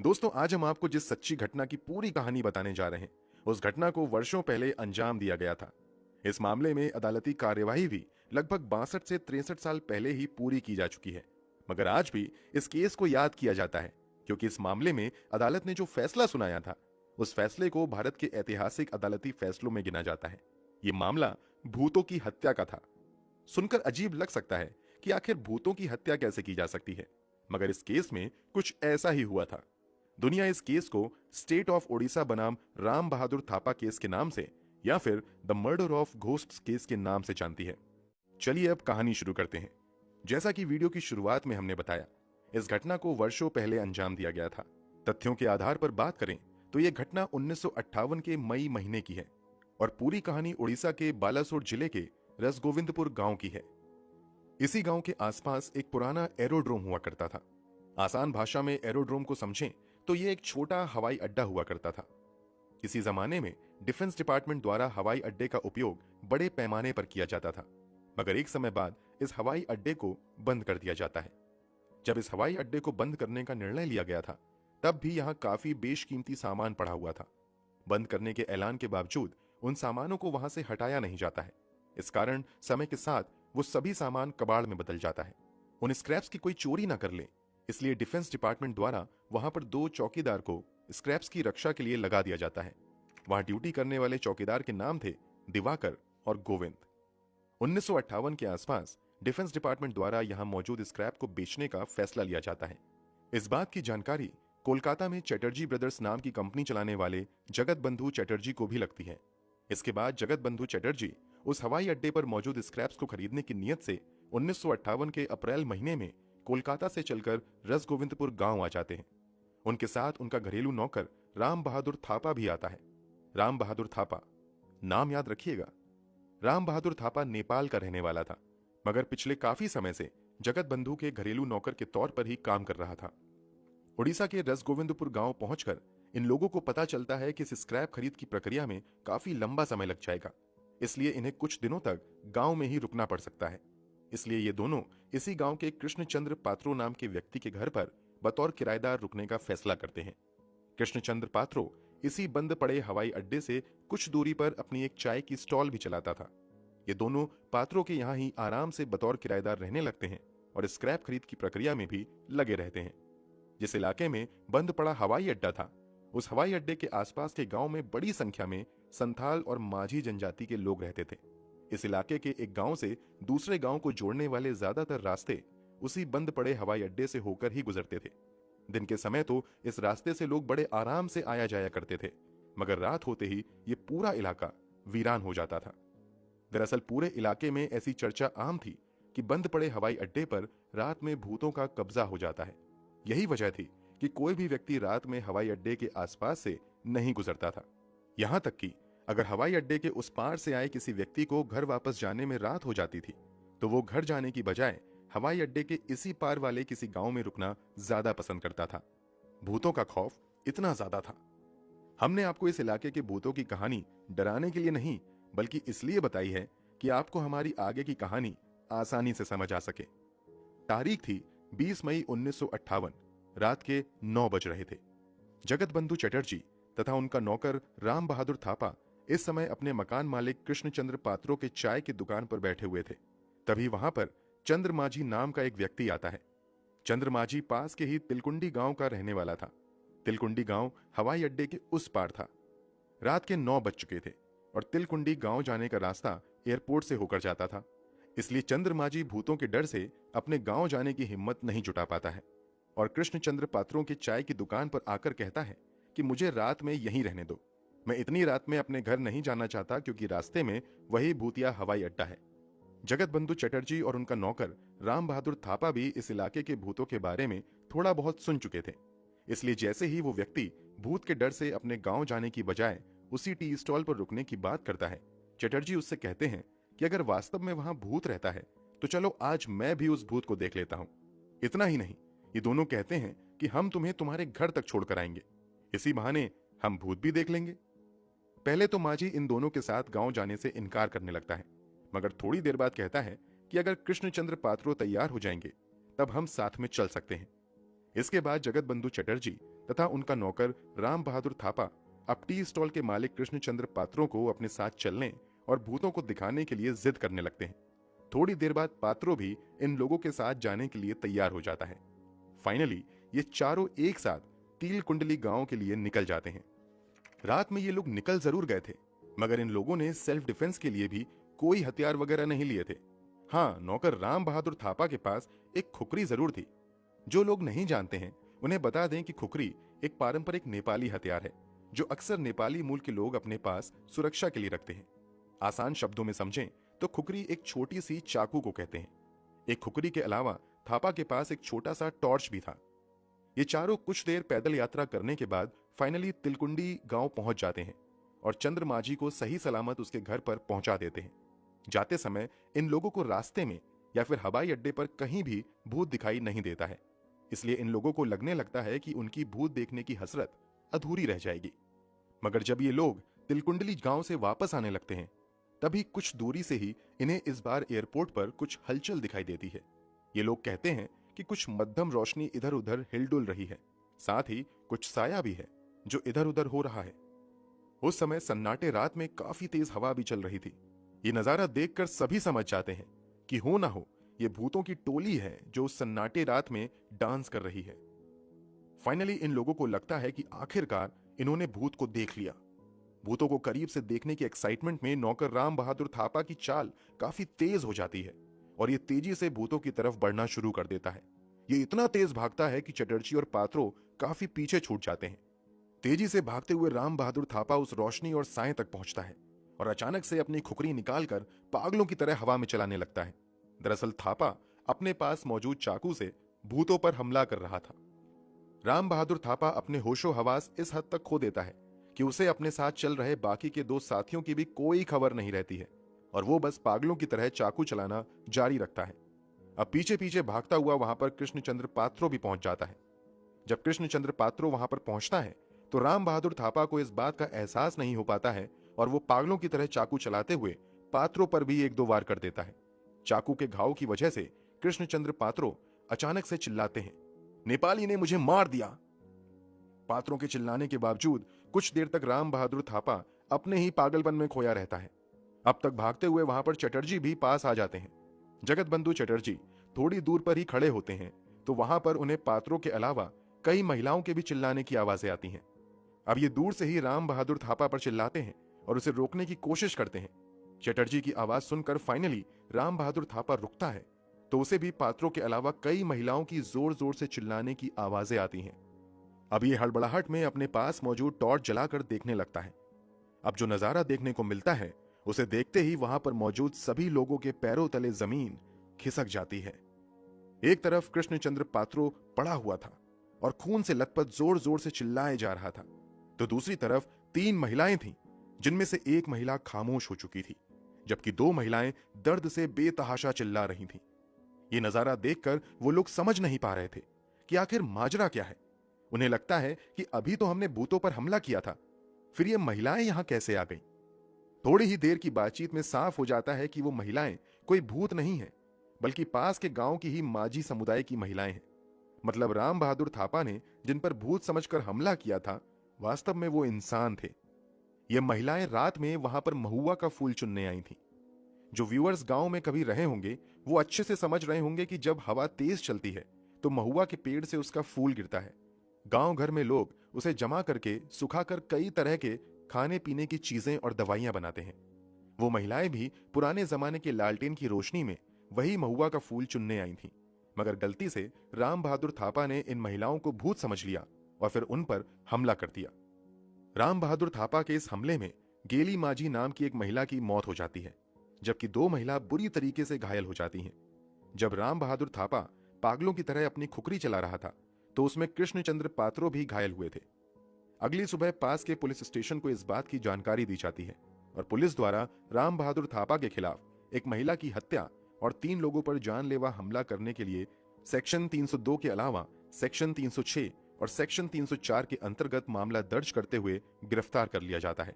दोस्तों, आज हम आपको जिस सच्ची घटना की पूरी कहानी बताने जा रहे हैं, उस घटना को वर्षों पहले अंजाम दिया गया था। इस मामले में अदालती कार्यवाही भी लगभग 62 से 63 साल पहले ही पूरी की जा चुकी है। मगर आज भी इस केस को याद किया जाता है, क्योंकि इस मामले में अदालत ने जो फैसला सुनाया था, उस फैसले को भारत के ऐतिहासिक अदालती फैसलों में गिना जाता है। ये मामला भूतों की हत्या का था। सुनकर अजीब लग सकता है कि आखिर भूतों की हत्या कैसे की जा सकती है, मगर इस केस में कुछ ऐसा ही हुआ था। दुनिया इस केस को स्टेट ऑफ ओडिशा बनाम राम बहादुर थापा केस के नाम से या फिर the murder of ghosts case के नाम से जानती है। चलिए अब कहानी शुरू करते हैं। जैसा कि वीडियो की शुरुआत में हमने बताया, इस घटना को वर्षों पहले अंजाम दिया गया था। तथ्यों के आधार पर बात करें तो यह घटना 1958 के मई महीने की है और पूरी कहानी उड़ीसा के बालासोर जिले के रसगोविंदपुर गांव की है। इसी गांव के आसपास एक पुराना एरोड्रोम हुआ करता था। आसान भाषा में एरोड्रोम को समझें तो यह एक छोटा हवाई अड्डा हुआ करता था। किसी जमाने में डिफेंस डिपार्टमेंट द्वारा हवाई अड्डे का उपयोग बड़े पैमाने पर किया जाता था, मगर एक समय बाद इस हवाई अड्डे को बंद कर दिया जाता है। जब इस हवाई अड्डे को बंद करने का निर्णय लिया गया था, तब भी यहां काफी बेशकीमती सामान पड़ा हुआ था। बंद करने के ऐलान के बावजूद उन सामानों को वहां से हटाया नहीं जाता है। इस कारण समय के साथ वो सभी सामान कबाड़ में बदल जाता है। उन स्क्रैप्स की कोई चोरी ना कर ले, इसलिए डिफेंस डिपार्टमेंट द्वारा वहां पर 2 चौकीदार को स्क्रैप्स की रक्षा के लिए लगा दिया जाता है। वहां ड्यूटी करने वाले चौकीदार के नाम थे दिवाकर और गोविंद। 1958 के आसपास डिफेंस डिपार्टमेंट द्वारा यहां मौजूद स्क्रैप को बेचने का फैसला लिया जाता है। इस बात की जानकारी कोलकाता में चैटर्जी ब्रदर्स नाम की कंपनी चलाने वाले जगत बंधु चैटर्जी को भी लगती है। इसके बाद जगत बंधु चैटर्जी उस हवाई अड्डे पर मौजूद स्क्रैप्स को खरीदने की नीयत से 1958 के अप्रैल महीने में कोलकाता से चलकर रसगोविंदपुर गांव आ जाते हैं। उनके साथ उनका घरेलू नौकर राम बहादुर थापा भी आता है। राम बहादुर थापा, नाम याद रखिएगा। राम बहादुर थापा नेपाल का रहने वाला था, मगर पिछले काफी समय से जगत बंधु के घरेलू नौकर के तौर पर ही काम कर रहा था। उड़ीसा के रसगोविंदपुर गांव पहुंचकर इन लोगों को पता चलता है कि इस स्क्रैप खरीद की प्रक्रिया में काफी लंबा समय लग जाएगा, इसलिए इन्हें कुछ दिनों तक गांव में ही रुकना पड़ सकता है। इसलिए ये दोनों इसी गांव के कृष्णचंद्र पात्रो नाम के व्यक्ति के घर पर बतौर किराएदार रुकने का फैसला करते हैं। कृष्णचंद्र पात्रो इसी बंद पड़े हवाई अड्डे से कुछ दूरी पर अपनी एक चाय की स्टॉल भी चलाता था। ये दोनों पात्रो के यहाँ ही आराम से बतौर किराएदार रहने लगते हैं और स्क्रैप खरीद की प्रक्रिया में भी लगे रहते हैं। जिस इलाके में बंद पड़ा हवाई अड्डा था, उस हवाई अड्डे के आसपास के गांव में बड़ी संख्या में संथाल और माझी जनजाति के लोग रहते थे। इस इलाके के एक गांव से दूसरे गांव को जोड़ने वाले ज्यादातर रास्ते उसी बंद पड़े हवाई अड्डे से होकर ही गुजरते थे। दिन के समय तो इस रास्ते से लोग बड़े आराम से आया जाया करते थे, मगर रात होते ही ये पूरा इलाका वीरान हो जाता था। दरअसल पूरे इलाके में ऐसी चर्चा आम थी कि बंद पड़े हवाई अड्डे पर रात में भूतों का कब्जा हो जाता है। यही वजह थी कि कोई भी व्यक्ति रात में हवाई अड्डे के आसपास से नहीं गुजरता था। यहां तक कि अगर हवाई अड्डे के उस पार से आए किसी व्यक्ति को घर वापस जाने में रात हो जाती थी, तो वो घर जाने की बजाय हवाई अड्डे के इसी पार वाले किसी गांव में रुकना ज्यादा पसंद करता था। भूतों का खौफ इतना ज्यादा था। हमने आपको इस इलाके के भूतों की कहानी डराने के लिए नहीं, बल्कि इसलिए बताई है कि आपको हमारी आगे की कहानी आसानी से समझ आ सके। तारीख थी 20 मई 1958, रात के 9 बज रहे थे। जगत बंधु चटर्जी तथा उनका नौकर राम बहादुर थापा इस समय अपने मकान मालिक कृष्णचंद्र पात्रो के चाय की दुकान पर बैठे हुए थे। तभी वहां पर चंद्र माझी नाम का एक व्यक्ति आता है। चंद्र माझी पास के ही तिलकुंडी गांव का रहने वाला था। तिलकुंडी गांव हवाई अड्डे के उस पार था। रात के 9 बज चुके थे और तिलकुंडी गांव जाने का रास्ता एयरपोर्ट से होकर जाता था। इसलिए चंद्र माझी भूतों के डर से अपने गांव जाने की हिम्मत नहीं जुटा पाता है और कृष्णचंद्र पात्रों की चाय की दुकान पर आकर कहता है कि मुझे रात में यहीं रहने दो। मैं इतनी रात में अपने घर नहीं जाना चाहता, क्योंकि रास्ते में वही भूतिया हवाई अड्डा है। जगत बंधु चटर्जी और उनका नौकर राम बहादुर थापा भी इस इलाके के भूतों के बारे में थोड़ा बहुत सुन चुके थे। इसलिए जैसे ही वो व्यक्ति भूत के डर से अपने गांव जाने की बजाय उसी टी स्टॉल पर रुकने की बात करता है, चटर्जी उससे कहते हैं कि अगर वास्तव में वहां भूत रहता है तो चलो आज मैं भी उस भूत को देख लेता हूं। इतना ही नहीं, ये दोनों कहते हैं कि हम तुम्हें तुम्हारे घर तक छोड़कर आएंगे, इसी बहाने हम भूत भी देख लेंगे। पहले तो माझी इन दोनों के साथ गांव जाने से इनकार करने लगता है, मगर थोड़ी देर बाद कहता है कि अगर कृष्णचंद्र पात्रो तैयार हो जाएंगे तब हम साथ में चल सकते हैं। इसके बाद जगत बंधु चटर्जी तथा उनका नौकर राम बहादुर थापा अब टी स्टॉल के मालिक कृष्णचंद्र पात्रों को अपने साथ चलने और भूतों को दिखाने के लिए जिद करने लगते हैं। थोड़ी देर बाद पात्रों भी इन लोगों के साथ जाने के लिए तैयार हो जाता है। फाइनली ये चारों एक साथ तिल कुंडली गांव के लिए निकल जाते हैं। रात में ये लोग निकल जरूर गए थे, मगर इन लोगों ने सेल्फ डिफेंस के लिए भी कोई हथियार वगैरह नहीं लिए थे। हाँ, नौकर राम बहादुर थापा के पास एक खुकरी जरूर थी। जो लोग नहीं जानते हैं उन्हें बता दें कि खुकरी एक पारंपरिक नेपाली हथियार है जो अक्सर नेपाली मूल के लोग अपने पास सुरक्षा के लिए रखते हैं। आसान शब्दों में समझें तो खुकरी एक छोटी सी चाकू को कहते हैं। एक खुकरी के अलावा थापा के पास एक छोटा सा टॉर्च भी था। ये चारों कुछ देर पैदल यात्रा करने के बाद फाइनली तिलकुंडी गांव पहुंच जाते हैं और चंद्रमाझी को सही सलामत उसके घर पर पहुंचा देते हैं। जाते समय इन लोगों को रास्ते में या फिर हवाई अड्डे पर कहीं भी भूत दिखाई नहीं देता है, इसलिए इन लोगों को लगने लगता है कि उनकी भूत देखने की हसरत अधूरी रह जाएगी। मगर जब ये लोग तिलकुंडली गांव से वापस आने लगते हैं तभी कुछ दूरी से ही इन्हें इस बार एयरपोर्ट पर कुछ हलचल दिखाई देती है। ये लोग कहते हैं कि कुछ मध्यम रोशनी इधर उधर हिलडुल रही है, साथ ही कुछ साया भी है जो इधर उधर हो रहा है। उस समय सन्नाटे रात में काफी तेज हवा भी चल रही थी। ये नजारा देखकर सभी समझ जाते हैं कि हो ना हो ये भूतों की टोली है जो उस सन्नाटे रात में डांस कर रही है। फाइनली इन लोगों को लगता है कि आखिरकार इन्होंने भूत को देख लिया। भूतों को करीब से देखने की एक्साइटमेंट में नौकर राम बहादुर थापा की चाल काफी तेज हो जाती है और ये तेजी से भूतों की तरफ बढ़ना शुरू कर देता है। ये इतना तेज भागता है कि चटर्जी और पात्रो काफी पीछे छूट जाते हैं। तेजी से भागते हुए राम बहादुर थापा उस रोशनी और साए तक पहुंचता है और अचानक से अपनी खुकरी निकालकर पागलों की तरह हवा में चलाने लगता है। दरअसल थापा अपने पास मौजूद चाकू से भूतों पर हमला कर रहा था। राम बहादुर थापा अपने होशो हवास इस हद तक खो देता है कि उसे अपने साथ चल रहे बाकी के दो साथियों की भी कोई खबर नहीं रहती है और वो बस पागलों की तरह चाकू चलाना जारी रखता है। अब पीछे पीछे भागता हुआ वहां पर कृष्णचंद्र पात्रो भी पहुंच जाता है। जब कृष्णचंद्र पात्रो वहां पर पहुंचता है तो राम बहादुर थापा को इस बात का एहसास नहीं हो पाता है और वो पागलों की तरह चाकू चलाते हुए पात्रो पर भी एक दो वार कर देता है। चाकू के घाव की वजह से कृष्णचंद्र पात्रो अचानक से चिल्लाते हैं, नेपाली ने मुझे मार दिया। पात्रों के चिल्लाने के बावजूद कुछ देर तक राम बहादुर थापा अपने ही पागलपन में खोया रहता है। अब तक भागते हुए वहां पर चटर्जी भी पास आ जाते हैं। जगत बंधु चटर्जी थोड़ी दूर पर ही खड़े होते हैं तो वहां पर उन्हें पात्रों के अलावा कई महिलाओं के भी चिल्लाने की आवाजें आती हैं। अब ये दूर से ही राम बहादुर थापा पर चिल्लाते हैं और उसे रोकने की कोशिश करते हैं। चटर्जी की आवाज सुनकर फाइनली राम बहादुर थापा रुकता है तो उसे भी पात्रों के अलावा कई महिलाओं की जोर जोर से चिल्लाने की आवाजें आती हैं। अब ये हड़बड़ाहट में अपने पास मौजूद टॉर्च जलाकर देखने लगता है। अब जो नजारा देखने को मिलता है उसे देखते ही वहां पर मौजूद सभी लोगों के पैरों तले जमीन खिसक जाती है। एक तरफ कृष्णचंद्र पात्रो पड़ा हुआ था और खून से लथपथ जोर जोर से चिल्लाए जा रहा था, तो दूसरी तरफ 3 महिलाएं थीं जिनमें से एक महिला खामोश हो चुकी थी जबकि 2 महिलाएं दर्द से बेतहाशा चिल्ला रही थीं। ये नजारा देखकर वो लोग समझ नहीं पा रहे थे कि आखिर माजरा क्या है। उन्हें लगता है कि अभी तो हमने भूतों पर हमला किया था, फिर ये महिलाएं यहां कैसे आ गईं? थोड़ी ही देर की बातचीत में साफ हो जाता है कि वो महिलाएं कोई भूत नहीं है बल्कि पास के गांव की ही माझी समुदाय की महिलाएं हैं। मतलब राम बहादुर थापा ने जिन पर भूत समझकर हमला किया था वास्तव में वो इंसान थे। ये महिलाएं रात में वहां पर महुआ का फूल चुनने आई थीं। जो व्यूअर्स गांव में कभी रहे होंगे वो अच्छे से समझ रहे होंगे कि जब हवा तेज चलती है तो महुआ के पेड़ से उसका फूल गिरता है। गांव घर में लोग उसे जमा करके सुखाकर कई तरह के खाने पीने की चीजें और दवाइयां बनाते हैं। वो महिलाएं भी पुराने जमाने के लालटेन की रोशनी में वही महुआ का फूल चुनने आई थीं, मगर गलती से राम बहादुर थापा ने इन महिलाओं को भूत समझ लिया और फिर उन पर हमला कर दिया। राम बहादुर थापा के इस हमले में गेली माझी नाम की एक महिला की मौत हो जाती है जबकि 2 महिला बुरी तरीके से घायल हो जाती हैं। जब राम बहादुर थापा पागलों की तरह अपनी खुकरी चला रहा था तो उसमें कृष्णचंद्र पात्रो भी घायल हुए थे। अगली सुबह पास के पुलिस स्टेशन को इस बात की जानकारी दी जाती है और पुलिस द्वारा राम बहादुर थापा के खिलाफ एक महिला की हत्या और 3 लोगों पर जानलेवा हमला करने के लिए सेक्शन 302 के अलावा सेक्शन 306 और सेक्शन 304 के अंतर्गत मामला दर्ज करते हुए गिरफ्तार कर लिया जाता है।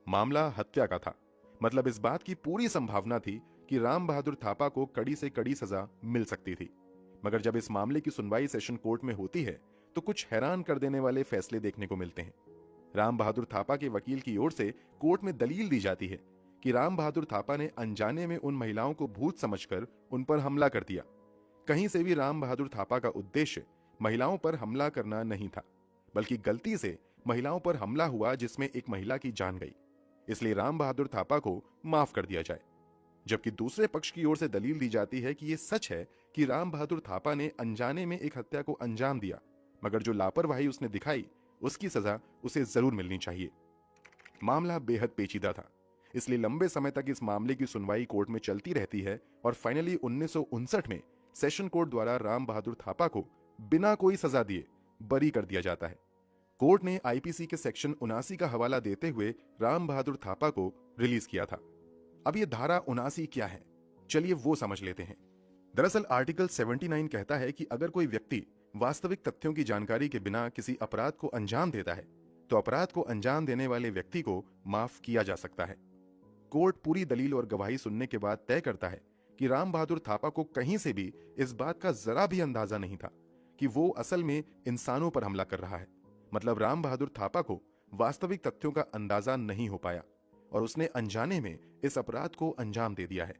मामला हत्या का था, मतलब इस बात की पूरी संभावना थी कि राम बहादुर थापा को कड़ी से कड़ी सजा मिल सकती थी, मगर जब इस मामले की सुनवाई सेशन कोर्ट में होती है तो कुछ हैरान कर देने वाले फैसले देखने को मिलते हैं। राम बहादुर थापा के वकील की ओर से कोर्ट में दलील दी जाती है कि राम बहादुर थापा ने अनजाने में उन महिलाओं को भूत समझकर उन पर हमला कर दिया। कहीं से भी राम बहादुर थापा का उद्देश्य महिलाओं पर हमला करना नहीं था, बल्कि गलती से महिलाओं पर हमला हुआ जिसमें एक महिला की जान गई, इसलिए राम बहादुर थापा को माफ कर दिया जाए। जबकि दूसरे पक्ष की ओर से दलील दी जाती है कि यह सच है कि राम बहादुर थापा ने अनजाने में एक हत्या को अंजाम दिया, मगर जो लापरवाही उसने दिखाई उसकी सजा उसे जरूर मिलनी चाहिए। मामला बेहद पेचीदा था, इसलिए लंबे समय तक इस मामले की सुनवाई कोर्ट में चलती रहती है और फाइनली 1959 में सेशन कोर्ट द्वारा राम बहादुर थापा को बिना कोई सजा दिए बरी कर दिया जाता है। कोर्ट ने आईपीसी के सेक्शन 79 का हवाला देते हुए राम बहादुर थापा को रिलीज किया था। अब ये धारा 79 क्या है, चलिए वो समझ लेते हैं। दरअसल आर्टिकल 79 कहता है कि अगर कोई व्यक्ति वास्तविक तथ्यों की जानकारी के बिना किसी अपराध को अंजाम देता है तो अपराध को अंजाम देने वाले व्यक्ति को माफ किया जा सकता है। कोर्ट पूरी दलील और गवाही सुनने के बाद तय करता है कि राम बहादुर थापा को कहीं से भी इस बात का जरा भी अंदाजा नहीं था कि वो असल में इंसानों पर हमला कर रहा है। मतलब राम बहादुर थापा को वास्तविक तथ्यों का अंदाजा नहीं हो पाया और उसने अनजाने में इस अपराध को अंजाम दे दिया है।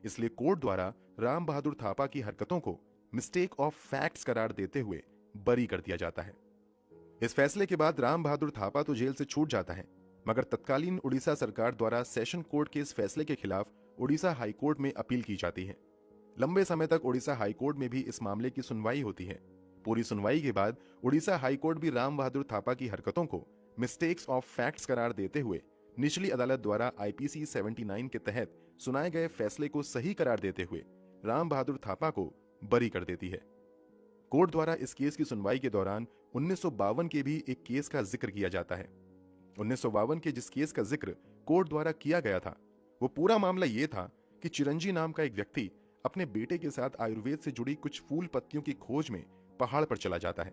इसलिए कोर्ट द्वारा राम बहादुर थापा की हरकतों को मिस्टेक ऑफ फैक्ट्स करार देते हुए बरी कर दिया जाता है। इस फैसले के बाद राम बहादुर थापा तो जेल से छूट जाता है, मगर तत्कालीन उड़ीसा सरकार द्वारा सेशन कोर्ट के इस फैसले के खिलाफ उड़ीसा हाई कोर्ट में अपील की जाती है। लंबे समय तक उड़ीसा हाई कोर्ट में भी इस मामले की सुनवाई होती है। पूरी सुनवाई के बाद उड़ीसा हाई कोर्ट भी राम बहादुर थापा की हरकतों को मिस्टेक्स ऑफ फैक्ट्स करार देते हुए निचली अदालत द्वारा आईपीसी 79 के तहत सुनाए गए फैसले को सही करार देते हुए राम बहादुर थापा को बरी कर देती है। कोर्ट द्वारा इस केस की सुनवाई के दौरान 1952 के भी एक केस का जिक्र किया जाता है। 1952 के जिस केस का जिक्र कोर्ट द्वारा किया गया था वो पूरा मामला ये था कि चिरंजी नाम का एक व्यक्ति अपने बेटे के साथ आयुर्वेद से जुड़ी कुछ फूल पत्तियों की खोज में पहाड़ पर चला जाता है।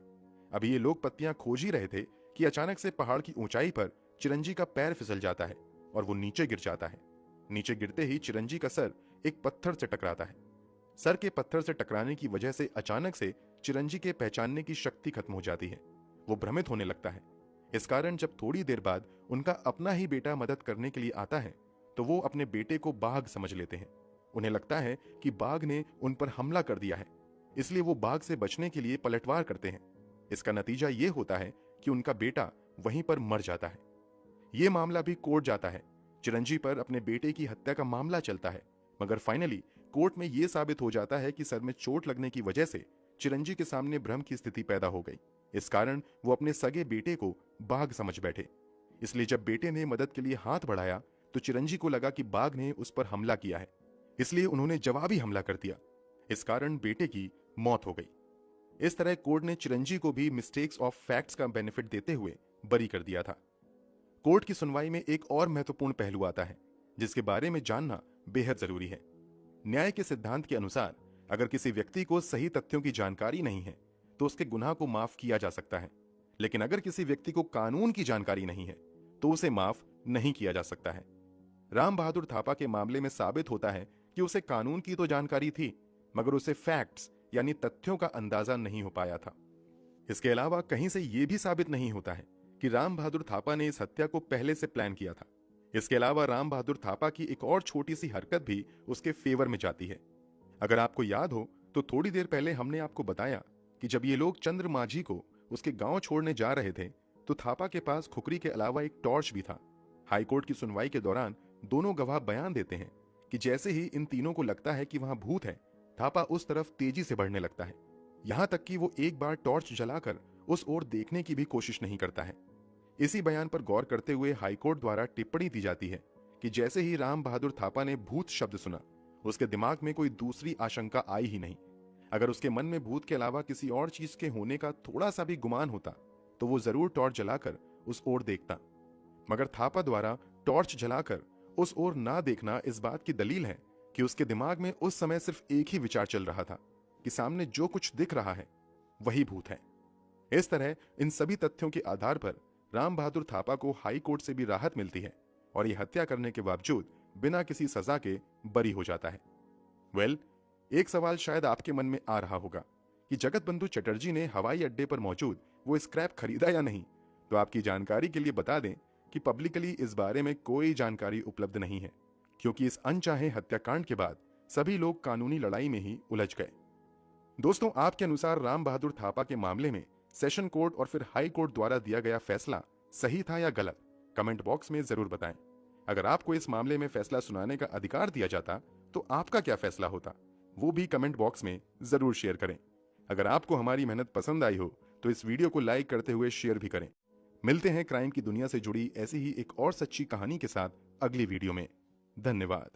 अभी ये लोग पत्तियां खोज ही रहे थे कि अचानक से पहाड़ की ऊंचाई पर चिरंजी का पैर फिसल जाता है और वो नीचे गिर जाता है। नीचे गिरते ही चिरंजी का सर एक पत्थर से टकराता है। सर के पत्थर से टकराने की वजह से अचानक से चिरंजी के पहचानने की शक्ति खत्म हो जाती है। वो भ्रमित होने लगता है। इस कारण जब थोड़ी देर बाद उनका अपना ही बेटा मदद करने के लिए आता है तो वो अपने बेटे को बाघ समझ लेते हैं। उन्हें लगता है कि बाघ ने उन पर हमला कर दिया है, इसलिए वो बाघ से बचने के लिए पलटवार करते हैं। इसका नतीजा ये होता है कि उनका बेटा वहीं पर मर जाता है। ये मामला भी कोर्ट जाता है। चिरंजी पर अपने बेटे की हत्या का मामला चलता है, मगर फाइनली कोर्ट में यह साबित हो जाता है कि सर में चोट लगने की वजह से चिरंजी के सामने भ्रम की स्थिति पैदा हो गई। इस कारण वो अपने सगे बेटे को बाघ समझ बैठे। इसलिए जब बेटे ने मदद के लिए हाथ बढ़ाया तो चिरंजी को लगा कि बाघ ने उस पर हमला किया है, इसलिए उन्होंने जवाबी हमला कर दिया। इस कारण बेटे की मौत हो गई। इस तरह कोर्ट ने चिरंजी को भी मिस्टेक्स ऑफ फैक्ट्स का बेनिफिट देते हुए बरी कर दिया था। कोर्ट की सुनवाई में एक और महत्वपूर्ण पहलू आता है जिसके बारे में जानना बेहद जरूरी है। न्याय के सिद्धांत के अनुसार अगर किसी व्यक्ति को सही तथ्यों की जानकारी नहीं है तो उसके गुनाह को माफ किया जा सकता है, लेकिन अगर किसी व्यक्ति को कानून की जानकारी नहीं है तो उसे माफ नहीं किया जा सकता है। राम बहादुर थापा के मामले में साबित होता है कि उसे कानून की तो जानकारी थी, मगर उसे फैक्ट्स यानी तथ्यों का अंदाजा नहीं हो पाया था। इसके अलावा कहीं से यह भी साबित नहीं होता है कि राम बहादुर थापा ने इस हत्या को पहले से प्लान किया था। इसके अलावा राम बहादुर थापा की एक और छोटी सी हरकत भी उसके फेवर में जाती है। अगर आपको याद हो तो थोड़ी देर पहले हमने आपको बताया कि जब ये लोग चंद्र माझी को उसके गांव छोड़ने जा रहे थे तो थापा के पास खुकरी के अलावा एक टॉर्च भी था। हाईकोर्ट की सुनवाई के दौरान दोनों गवाह बयान देते हैं कि जैसे ही इन तीनों को लगता है कि वहां भूत है, थापा उस तरफ तेजी से बढ़ने लगता है। यहां तक कि वो एक बार टॉर्च जलाकर उस ओर देखने की भी कोशिश नहीं करता है। इसी बयान पर गौर करते हुए हाईकोर्ट द्वारा टिप्पणी दी जाती है कि जैसे ही राम बहादुर थापा ने भूत शब्द सुना, उसके दिमाग में कोई दूसरी आशंका आई ही नहीं। अगर उसके मन में भूत के अलावा किसी और चीज के होने का थोड़ा सा भी गुमान होता तो वो जरूर टॉर्च जलाकर उस ओर देखता। मगर थापा द्वारा टॉर्च जलाकर उस ओर ना देखना इस बात की दलील है कि उसके दिमाग में उस समय सिर्फ एक ही विचार चल रहा था कि सामने जो कुछ दिख रहा है वही भूत है। इस तरह इन सभी तथ्यों के आधार पर राम बहादुर थापा को हाई कोर्ट से भी राहत मिलती है और ये हत्या करने के बावजूद बिना किसी सजा के बरी हो जाता है। एक सवाल शायद आपके मन में आ रहा होगा कि जगत बंधु चटर्जी ने हवाई अड्डे पर मौजूद वो स्क्रैप खरीदा या नहीं। तो आपकी जानकारी के लिए बता दें कि पब्लिकली इस बारे में कोई जानकारी उपलब्ध नहीं है, क्योंकि इस अनचाहे हत्याकांड के बाद सभी लोग कानूनी लड़ाई में ही उलझ गए। दोस्तों, आपके अनुसार राम बहादुर थापा के मामले में सेशन कोर्ट और फिर हाई कोर्ट द्वारा दिया गया फैसला सही था या गलत? कमेंट बॉक्स में जरूर बताएं। अगर आपको इस मामले में फैसला सुनाने का अधिकार दिया जाता तो आपका क्या फैसला होता, वो भी कमेंट बॉक्स में जरूर शेयर करें। अगर आपको हमारी मेहनत पसंद आई हो तो इस वीडियो को लाइक करते हुए शेयर भी करें। मिलते हैं क्राइम की दुनिया से जुड़ी ऐसी ही एक और सच्ची कहानी के साथ अगली वीडियो में। धन्यवाद।